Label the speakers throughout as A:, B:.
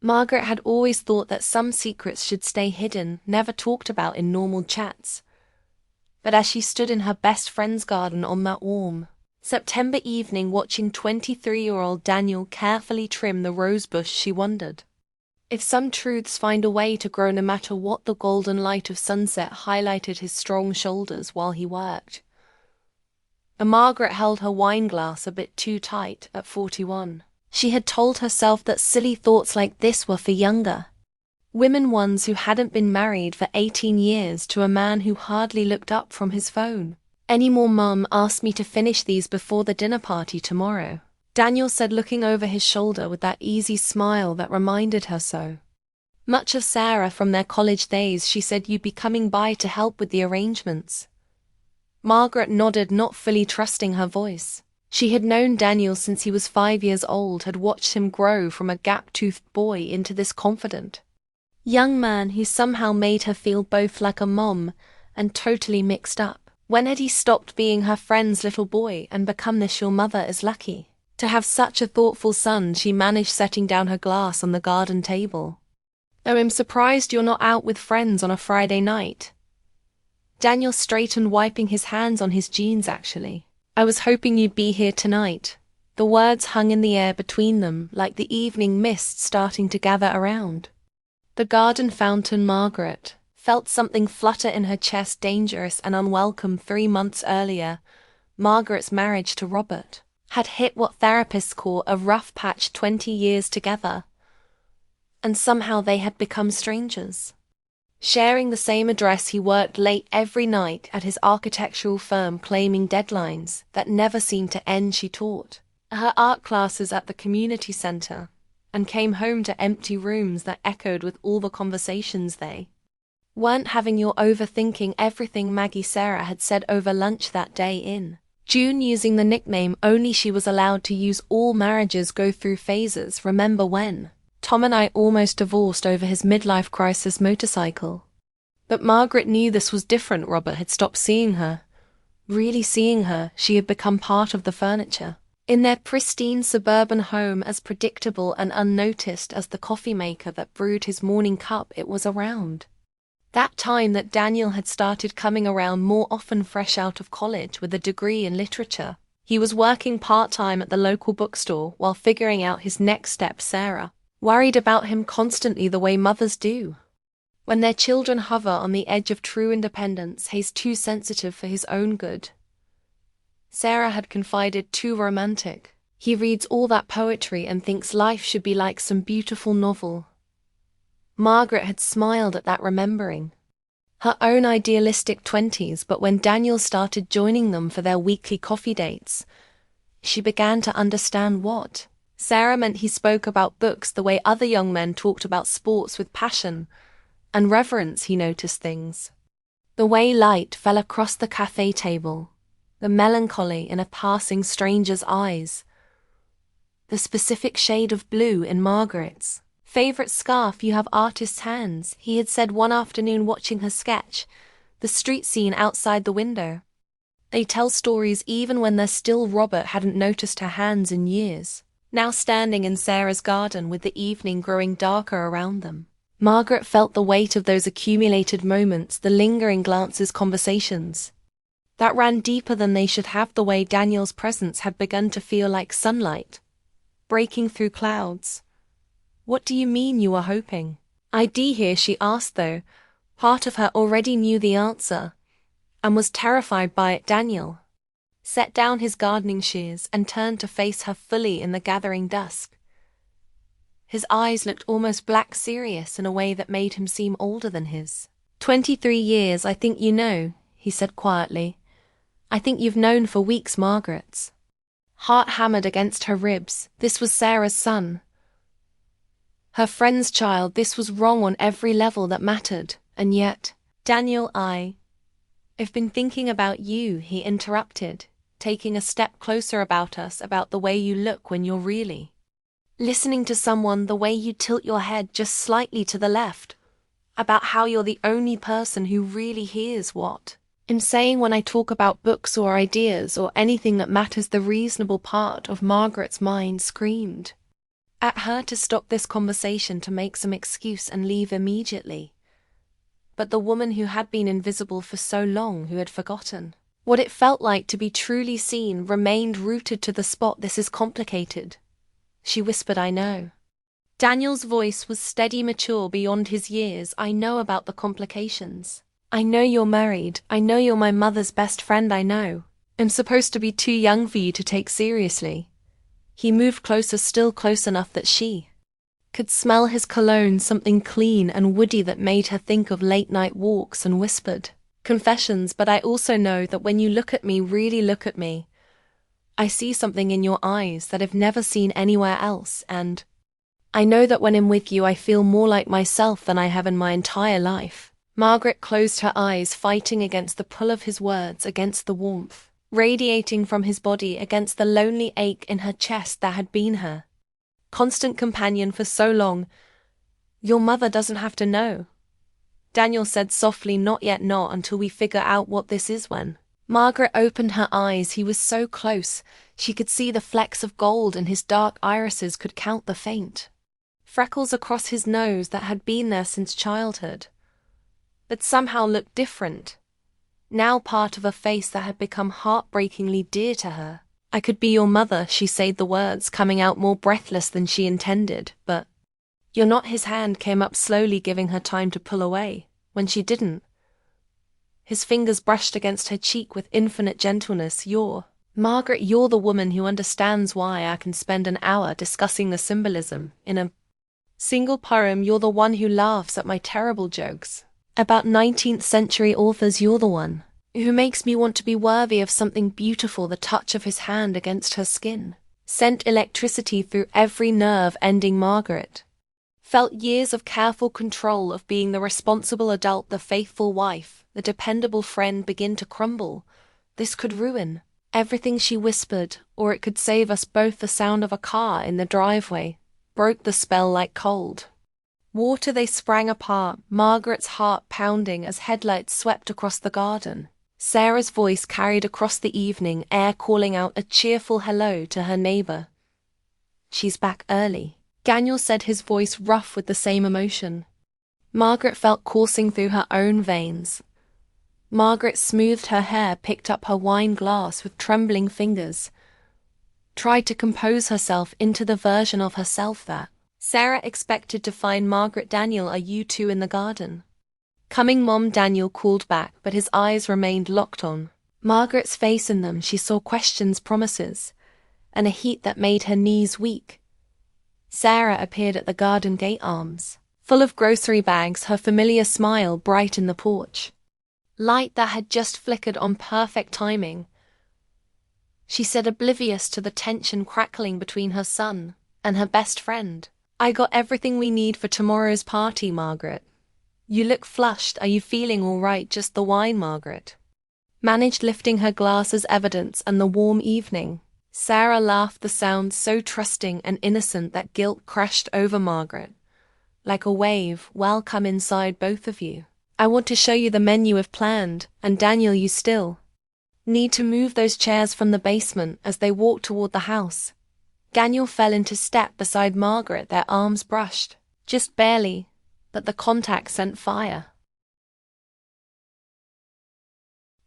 A: Margaret had always thought that some secrets should stay hidden, never talked about in normal chats. But as she stood in her best friend's garden on that warm September evening watching 23-year-old Daniel carefully trim the rosebush, she wondered if some truths find a way to grow no matter what. The golden light of sunset highlighted his strong shoulders while he worked. And Margaret held her wine glass a bit too tight at 41. She had told herself that silly thoughts like this were for younger women, ones who hadn't been married for 18 years to a man who hardly looked up from his phone. "Any more, Mum asked me to finish these before the dinner party tomorrow," Daniel said, looking over his shoulder with that easy smile that reminded her so much of Sarah from their college days. "She said you'd be coming by to help with the arrangements." Margaret nodded, not fully trusting her voice. She had known Daniel since he was 5 years old, had watched him grow from a gap-toothed boy into this confident young man who somehow made her feel both like a mom and totally mixed up. When had he stopped being her friend's little boy and become this? "Your mother is lucky to have such a thoughtful son," she managed, setting down her glass on the garden table. "Oh, I'm surprised you're not out with friends on a Friday night." Daniel straightened, wiping his hands on his jeans. "Actually, I was hoping you'd be here tonight." The words hung in the air between them, like the evening mist starting to gather around the garden fountain. Margaret felt something flutter in her chest, dangerous and unwelcome. 3 months earlier, Margaret's marriage to Robert had hit what therapists call a rough patch. 20 years together, and somehow they had become strangers. Sharing the same address, he worked late every night at his architectural firm, claiming deadlines that never seemed to end. She taught her art classes at the community center and came home to empty rooms that echoed with all the conversations they weren't having. "You're overthinking everything," Maggie Sarah had said over lunch that day in June, using the nickname only she was allowed to use. "All marriages go through phases. Remember when Tom and I almost divorced over his midlife crisis motorcycle?" But Margaret knew this was different. Robert had stopped seeing her, really seeing her. She had become part of the furniture in their pristine suburban home, as predictable and unnoticed as the coffee maker that brewed his morning cup. It was around that time that Daniel had started coming around more often, fresh out of college with a degree in literature. He was working part-time at the local bookstore while figuring out his next step. Sarah worried about him constantly, the way mothers do when their children hover on the edge of true independence. "He's too sensitive for his own good," Sarah had confided. "Too romantic. He reads all that poetry and thinks life should be like some beautiful novel." Margaret had smiled at that, remembering her own idealistic 20s, but when Daniel started joining them for their weekly coffee dates, she began to understand what Sarah meant. He spoke about books the way other young men talked about sports, with passion and reverence. He noticed things, the way light fell across the cafe table, the melancholy in a passing stranger's eyes, the specific shade of blue in Margaret's favorite scarf. "You have artist's hands," he had said one afternoon watching her sketch the street scene outside the window. "They tell stories even when they're still." Robert hadn't noticed her hands in years. Now standing in Sarah's garden with the evening growing darker around them, Margaret felt the weight of those accumulated moments, the lingering glances, conversations that ran deeper than they should have. The way Daniel's presence had begun to feel like sunlight breaking through clouds. "What do you mean you were hoping I'd be here?" she asked, though part of her already knew the answer and was terrified by it. Daniel set down his gardening shears and turned to face her fully in the gathering dusk. His eyes looked almost black serious in a way that made him seem older than his 23 years. "I think you know," he said quietly. "I think you've known for weeks." Margaret's heart hammered against her ribs. This was Sarah's son, her friend's child. This was wrong on every level that mattered. And yet, "Daniel, I've been thinking about you," he interrupted, taking a step closer. "About us, about the way you look when you're really listening to someone, the way you tilt your head just slightly to the left, about how you're the only person who really hears what I'm saying when I talk about books or ideas or anything that matters." The reasonable part of Margaret's mind screamed, at her to stop this conversation, to make some excuse and leave immediately. But the woman who had been invisible for so long, who had forgotten what it felt like to be truly seen, remained rooted to the spot. "This is complicated," she whispered. "I know." Daniel's voice was steady, mature beyond his years. "I know about the complications. I know you're married. I know you're my mother's best friend. I know I'm supposed to be too young for you to take seriously." He moved closer, still close enough that she could smell his cologne, something clean and woody that made her think of late-night walks, and whispered, "Confessions, but I also know that when you look at me, really look at me, I see something in your eyes that I've never seen anywhere else, and I know that when I'm with you, I feel more like myself than I have in my entire life." Margaret closed her eyes, fighting against the pull of his words, against the warmth radiating from his body, against the lonely ache in her chest that had been her constant companion for so long. "Your mother doesn't have to know," Daniel said softly. "Not yet, not until we figure out what this is." When Margaret opened her eyes, he was so close. She could see the flecks of gold in his dark irises, could count the faint freckles across his nose that had been there since childhood, but somehow looked different, now part of a face that had become heartbreakingly dear to her. "I could be your mother," she said, the words coming out more breathless than she intended. "But you're not." His hand came up slowly, giving her time to pull away. When she didn't, his fingers brushed against her cheek with infinite gentleness. Margaret, you're the woman who understands why I can spend an hour discussing the symbolism in a single poem. You're the one who laughs at my terrible jokes about 19th century authors. You're the one who makes me want to be worthy of something beautiful." The touch of his hand against her skin sent electricity through every nerve ending. Margaret felt years of careful control, of being the responsible adult, the faithful wife, the dependable friend, begin to crumble. "This could ruin everything," she whispered, "or it could save us both." The sound of a car in the driveway broke the spell like cold water. They sprang apart, Margaret's heart pounding as headlights swept across the garden. Sarah's voice carried across the evening air, calling out a cheerful hello to her neighbor. "She's back early," Daniel said, his voice rough with the same emotion Margaret felt coursing through her own veins. Margaret smoothed her hair, picked up her wine glass with trembling fingers, tried to compose herself into the version of herself that Sarah expected to find. "Margaret, Daniel, are you two in the garden?" "Coming, Mom," Daniel called back, but his eyes remained locked on Margaret's face. In them she saw questions, promises, and a heat that made her knees weak. Sarah appeared at the garden gate, arms full of grocery bags, her familiar smile bright in the porch light that had just flickered on. "Perfect timing," she said, oblivious to the tension crackling between her son and her best friend. "I got everything we need for tomorrow's party, Margaret. You look flushed. Are you feeling all right?" "Just the wine," Margaret managed, lifting her glass as evidence, "and the warm evening." Sarah laughed, the sound so trusting and innocent that guilt crashed over Margaret like a wave. "Well, come inside, both of you. I want to show you the menu I've planned, and Daniel, you still need to move those chairs from the basement." As they walked toward the house, Daniel fell into step beside Margaret, their arms brushed, just barely, but the contact sent fire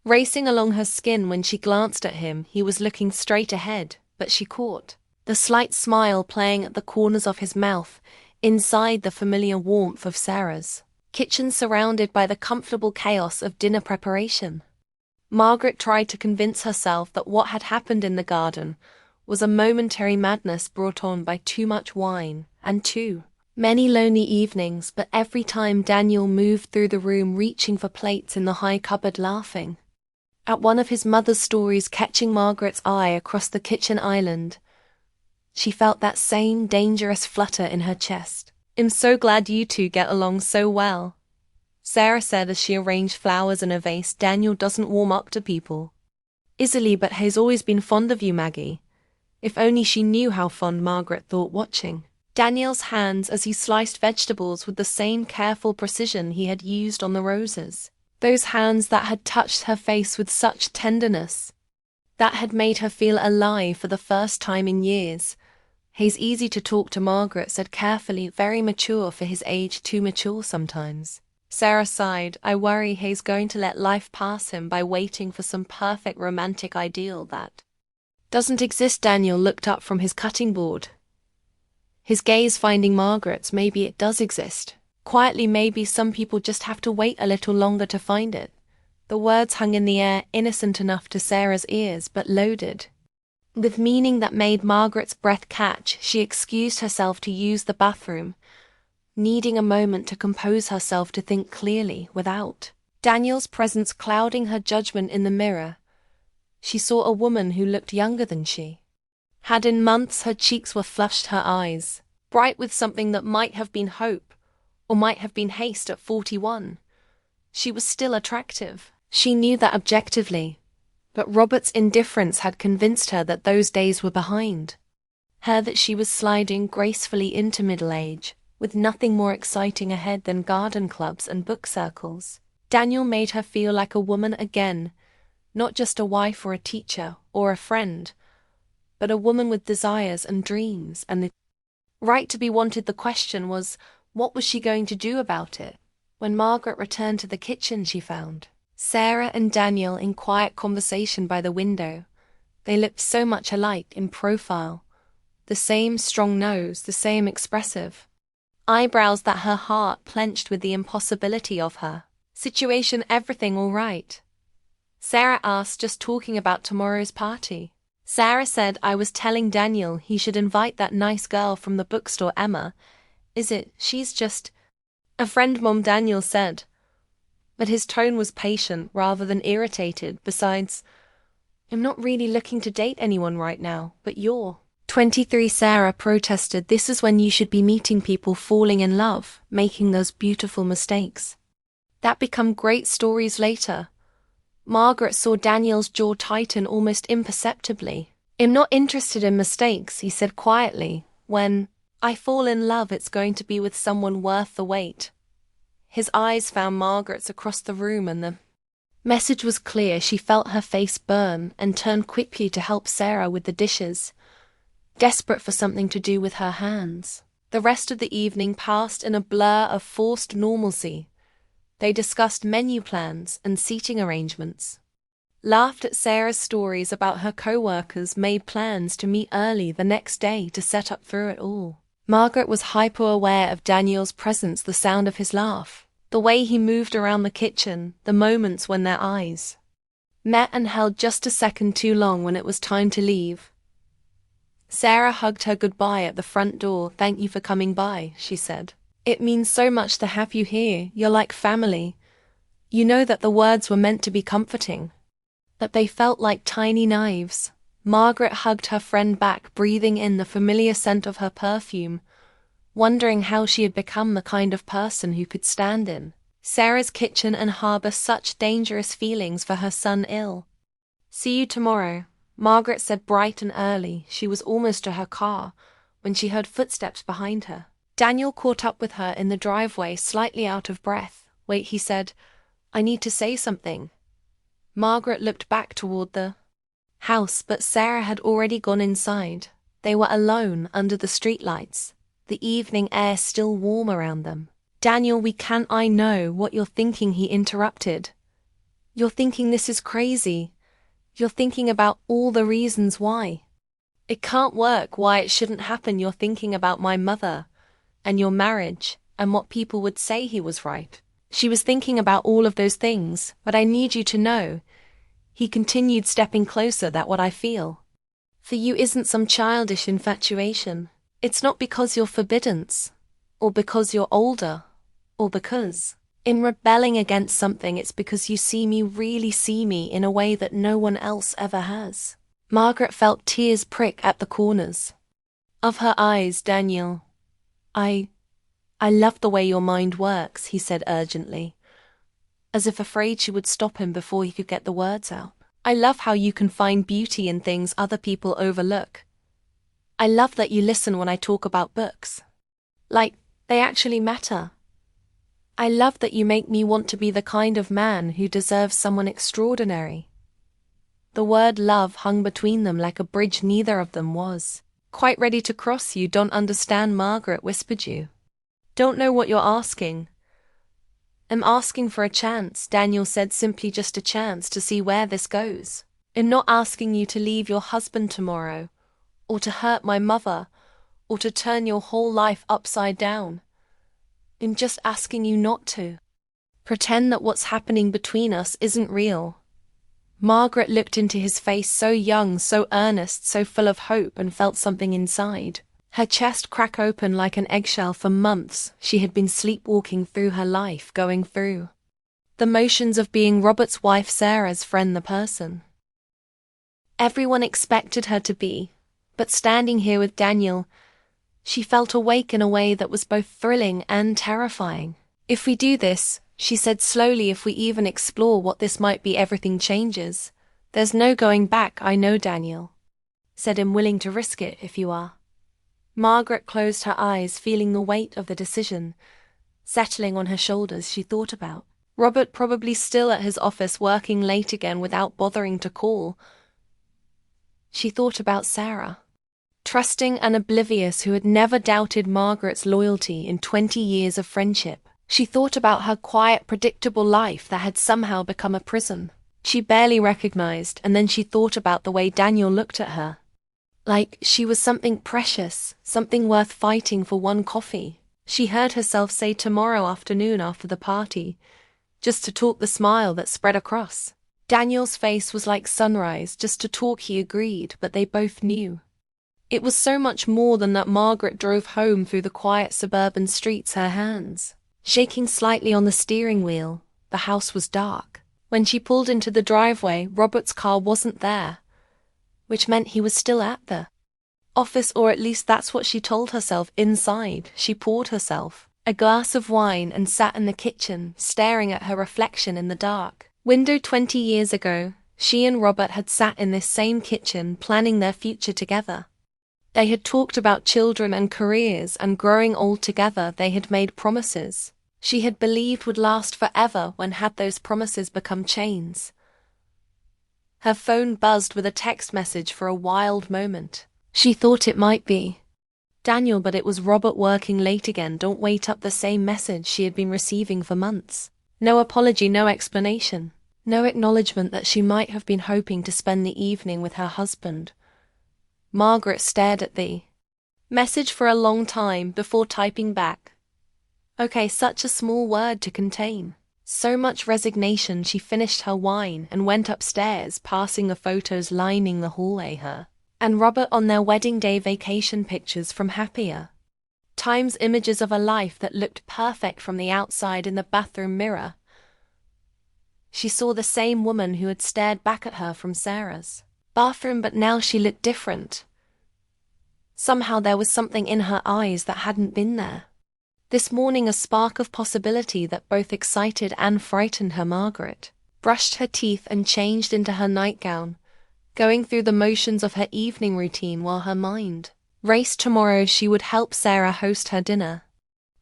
A: racing along her skin. When she glanced at him, he was looking straight ahead, but she caught the slight smile playing at the corners of his mouth, inside the familiar warmth of Sarah's kitchen, surrounded by the comfortable chaos of dinner preparation. Margaret tried to convince herself that what had happened in the garden was a momentary madness brought on by too much wine and too many lonely evenings, but every time Daniel moved through the room, reaching for plates in the high cupboard, laughing at one of his mother's stories, catching Margaret's eye across the kitchen island, she felt that same dangerous flutter in her chest. "I'm so glad you two get along so well," Sarah said as she arranged flowers in a vase. "Daniel doesn't warm up to people easily, but he's always been fond of you, Maggie." If only she knew how fond, Margaret thought, watching Daniel's hands as he sliced vegetables with the same careful precision he had used on the roses. Those hands that had touched her face with such tenderness, that had made her feel alive for the first time in years. He's easy to talk to, Margaret said carefully, very mature for his age, too mature sometimes. Sarah sighed. I worry he's going to let life pass him by waiting for some perfect romantic ideal that doesn't exist. Daniel looked up from his cutting board, his gaze finding Margaret's. Maybe it does exist. Quietly, maybe some people just have to wait a little longer to find it. The words hung in the air, innocent enough to Sarah's ears, but loaded with meaning that made Margaret's breath catch. She excused herself to use the bathroom, needing a moment to compose herself to think clearly without Daniel's presence clouding her judgment. In the mirror, she saw a woman who looked younger than she had in months. Her cheeks were flushed, her eyes bright with something that might have been hope or might have been haste. At 41, she was still attractive. She knew that objectively, but Robert's indifference had convinced her that those days were behind her, that she was sliding gracefully into middle age, with nothing more exciting ahead than garden clubs and book circles. Daniel made her feel like a woman again, not just a wife or a teacher or a friend, but a woman with desires and dreams and the right to be wanted. The question was, what was she going to do about it? When Margaret returned to the kitchen, she found Sarah and Daniel in quiet conversation by the window. They looked so much alike in profile, the same strong nose, the same expressive eyebrows, that her heart clenched with the impossibility of her situation. Everything all right? Sarah asked. Just talking about tomorrow's party. Sarah said, I was telling Daniel he should invite that nice girl from the bookstore. Emma, is it? She's just a friend, Mom, Daniel said. But his tone was patient rather than irritated. Besides, I'm not really looking to date anyone right now, but you're 23, Sarah protested. This is when you should be meeting people, falling in love, making those beautiful mistakes that become great stories later. Margaret saw Daniel's jaw tighten almost imperceptibly. I'm not interested in mistakes, he said quietly. When I fall in love, it's going to be with someone worth the wait. His eyes found Margaret's across the room, and the message was clear. She felt her face burn and turned quickly to help Sarah with the dishes, desperate for something to do with her hands. The rest of the evening passed in a blur of forced normalcy. They discussed menu plans and seating arrangements, laughed at Sarah's stories about her co-workers, made plans to meet early the next day to set up through it all. Margaret was hyper-aware of Daniel's presence, the sound of his laugh, the way he moved around the kitchen, the moments when their eyes met and held just a second too long when it was time to leave. Sarah hugged her goodbye at the front door. Thank you for coming by, she said. It means so much to have you here. You're like family. You know that the words were meant to be comforting, that they felt like tiny knives. Margaret hugged her friend back, breathing in the familiar scent of her perfume, wondering how she had become the kind of person who could stand in Sarah's kitchen and harbor such dangerous feelings for her son ill. See you tomorrow, Margaret said bright and early. She was almost to her car when she heard footsteps behind her. Daniel caught up with her in the driveway, slightly out of breath. Wait, he said, I need to say something. Margaret looked back toward the house, but Sarah had already gone inside. They were alone under the streetlights, the evening air still warm around them. Daniel, I know what you're thinking, he interrupted. You're thinking this is crazy. You're thinking about all the reasons why it can't work, why it shouldn't happen. You're thinking about my mother and your marriage and what people would say he was right. She was thinking about all of those things, but I need you to know, he continued, stepping closer, that what I feel for you isn't some childish infatuation. It's not because you're forbidden, or because you're older, or because in rebelling against something. It's because you see me, really see me, in a way that no one else ever has. Margaret felt tears prick at the corners of her eyes. Daniel, I love the way your mind works, he said urgently, as if afraid she would stop him before he could get the words out. I love how you can find beauty in things other people overlook. I love that you listen when I talk about books, like they actually matter. I love that you make me want to be the kind of man who deserves someone extraordinary. The word love hung between them like a bridge neither of them was Quite ready to cross you, don't understand, Margaret whispered you. Don't know what you're asking. I'm asking for a chance, Daniel said, simply just a chance to see where this goes. I'm not asking you to leave your husband tomorrow, or to hurt my mother, or to turn your whole life upside down. I'm just asking you not to. Pretend that what's happening between us isn't real. Margaret looked into his face, so young, so earnest, so full of hope, and felt something inside. Her chest crack open like an eggshell. For months, she had been sleepwalking through her life, going through the motions of being Robert's wife, Sarah's friend, the person everyone expected her to be. But standing here with Daniel, she felt awake in a way that was both thrilling and terrifying. If we do this, she said slowly, if we even explore what this might be, everything changes. There's no going back, I know, Daniel said. I'm willing to risk it if you are. Margaret closed her eyes, feeling the weight of the decision settling on her shoulders. She thought about Robert, probably still at his office working late again without bothering to call. She thought about Sarah, trusting and oblivious, who had never doubted Margaret's loyalty in 20 years of friendship. She thought about her quiet, predictable life that had somehow become a prison she barely recognized, and then she thought about the way Daniel looked at her. Like she was something precious, something worth fighting for one coffee. She heard herself say tomorrow afternoon after the party, just to talk, the smile that spread across Daniel's face was like sunrise, just to talk, he agreed, but they both knew it was so much more than that. Margaret drove home through the quiet suburban streets, her hands shaking slightly on the steering wheel. The house was dark. When she pulled into the driveway, Robert's car wasn't there, which meant he was still at the office, or at least that's what she told herself. Inside, she poured herself a glass of wine and sat in the kitchen, staring at her reflection in the dark window. 20 years ago, she and Robert had sat in this same kitchen, planning their future together. They had talked about children and careers and growing old together. They had made promises she had believed would last forever. When had those promises become chains? Her phone buzzed with a text message. For a wild moment, she thought it might be Daniel, but it was Robert working late again. Don't wait up. The same message she had been receiving for months. No apology, no explanation, no acknowledgement that she might have been hoping to spend the evening with her husband. Margaret stared at the message for a long time before typing back, "Okay," such a small word to contain so much resignation. She finished her wine and went upstairs, passing the photos lining the hallway. Her and Robert on their wedding day vacation pictures from happier times, images of a life that looked perfect from the outside. In the bathroom mirror, she saw the same woman who had stared back at her from Sarah's bathroom, but now she looked different. Somehow there was something in her eyes that hadn't been there this morning, a spark of possibility that both excited and frightened her. Margaret brushed her teeth and changed into her nightgown, going through the motions of her evening routine while her mind raced. Tomorrow she would help Sarah host her dinner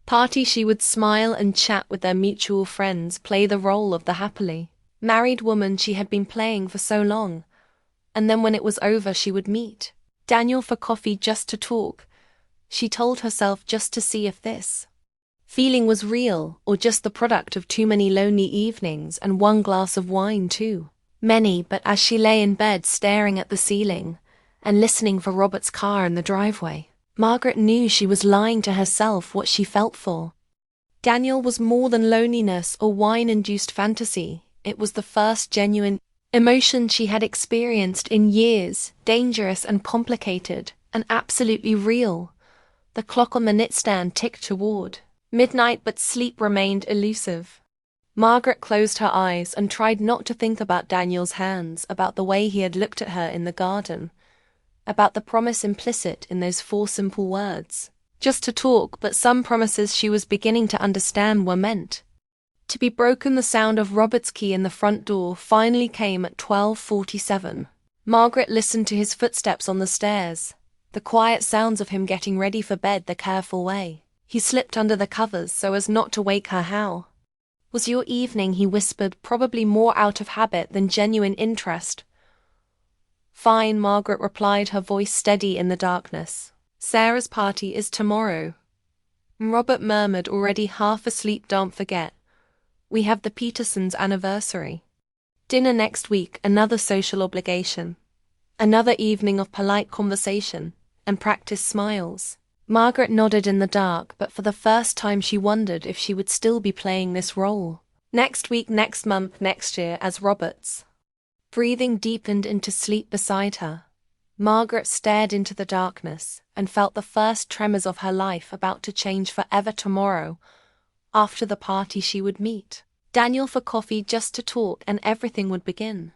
A: party. She would smile and chat with their mutual friends, play the role of the happily married woman she had been playing for so long. And then when it was over, she would meet Daniel for coffee, just to talk. She told herself, just to see if this feeling was real, or just the product of too many lonely evenings and one glass of wine too many. But as she lay in bed staring at the ceiling and listening for Robert's car in the driveway, Margaret knew she was lying to herself. What she felt for Daniel was more than loneliness or wine-induced fantasy. It was the first genuine emotion she had experienced in years, dangerous and complicated, and absolutely real. The clock on the nightstand ticked toward midnight, but sleep remained elusive. Margaret closed her eyes and tried not to think about Daniel's hands, about the way he had looked at her in the garden, about the promise implicit in those 4 simple words. Just to talk, but some promises she was beginning to understand were meant to be broken. The sound of Robert's key in the front door finally came at 12:47. Margaret listened to his footsteps on the stairs, the quiet sounds of him getting ready for bed, the careful way he slipped under the covers so as not to wake her. "How was your evening?" he whispered, probably more out of habit than genuine interest. Fine, Margaret replied, her voice steady in the darkness. Sarah's party is tomorrow. Robert murmured, already half asleep. Don't forget. We have the Petersons' anniversary. Dinner next week, another social obligation. Another evening of polite conversation and practiced smiles. Margaret nodded in the dark, but for the first time she wondered if she would still be playing this role. Next week, next month, next year, as Robert's. Breathing deepened into sleep beside her. Margaret stared into the darkness and felt the first tremors of her life about to change forever tomorrow. After the party she would meet Daniel for coffee, just to talk, and everything would begin.